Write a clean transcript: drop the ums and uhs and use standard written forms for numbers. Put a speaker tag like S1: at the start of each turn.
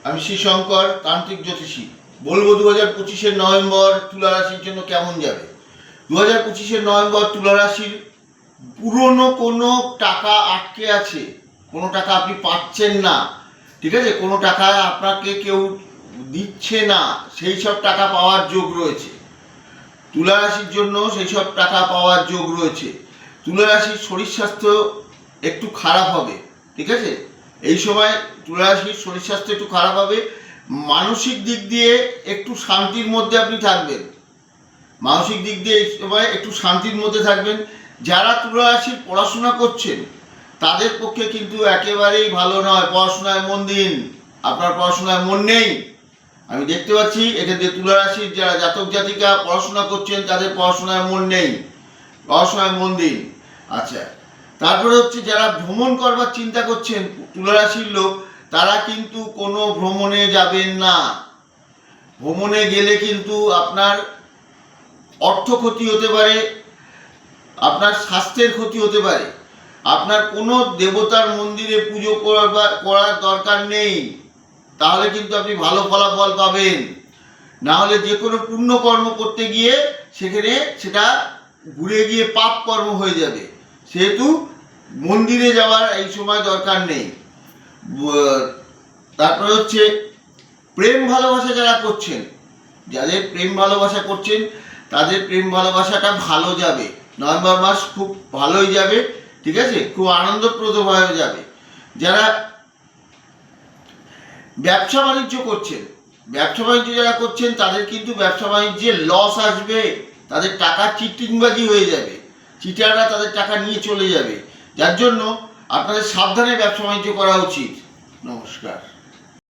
S1: আমি শ্রী শঙ্কর তান্ত্রিক জ্যোতিষী। বলবো 2025 নভেম্বর তুলা রাশির জন্য কেমন যাবে। 2025 নভেম্বর তুলা রাশির পুরনো কোনো টাকা আটকে আছে, কোনো টাকা আপনি পাচ্ছেন না, ঠিক আছে, কোনো টাকা আপনাকে কেউ দিচ্ছে না, সেই সব টাকা পাওয়ার যোগ রয়েছে। তুলা রাশির জন্য সেই সব টাকা পাওয়ার যোগ রয়েছে। তুলা রাশির শরীর স্বাস্থ্য একটু খারাপ হবে, ঠিক আছে, এই সময় তুলা রাশির শরীর স্বাস্থ্য একটু খারাপ হবে। মানসিক দিক দিয়ে একটু শান্তির মধ্যে আপনি থাকবেন, মানসিক দিক দিয়ে এই সময় একটু শান্তির মধ্যে থাকবেন। যারা তুলা রাশির পড়াশোনা করছেন তাদের পক্ষে কিন্তু একেবারেই ভালো নয়। পড়াশোনায় মন দিন, আপনার পড়াশোনায় মন নেই, আমি দেখতে পাচ্ছি। এক্ষেত্রে তুলা রাশির যারা জাতক জাতিকা পড়াশোনা করছেন তাদের পড়াশোনায় মন নেই, পড়াশোনায় মন দিন। আচ্ছা, তারপরে হচ্ছে যারা ভ্রমণ করবার চিন্তা করছেন তুলা রাশির লোক, তারা কিন্তু কোনো ভ্রমণে যাবেন না। ভ্রমণে গেলে কিন্তু আপনার অর্থ ক্ষতি হতে পারে, আপনার স্বাস্থ্যের ক্ষতি হতে পারে। আপনার কোনো দেবতার মন্দিরে পুজো করার দরকার নেই, তাহলে কিন্তু আপনি ভালো ফলাফল পাবেন। না হলে যে কোনো পুণ্যকর্ম করতে গিয়ে সেখানে সেটা ঘুরে গিয়ে পাপ কর্ম হয়ে যাবে। সেহেতু মন্দিরে যাওয়ার এই সময় দরকার নেই। তারপরে হচ্ছে প্রেম ভালোবাসা যারা করছেন, যাদের প্রেম ভালোবাসা করছেন তাদের প্রেম ভালোবাসাটা ভালো যাবে। নভেম্বর মাস খুব ভালোই যাবে, ঠিক আছে, খুব আনন্দপ্রদভাবে যাবে। যারা ব্যবসা বাণিজ্য করছেন, ব্যবসা বাণিজ্য যারা করছেন তাদের কিন্তু ব্যবসা বাণিজ্যে লস আসবে, তাদের টাকা চিটিংবাজি হয়ে যাবে, চিটাররা তাদের টাকা নিয়ে চলে যাবে। যার জন্য আপনাদের সাবধানে ব্যবসা বাণিজ্য করা উচিত। নমস্কার।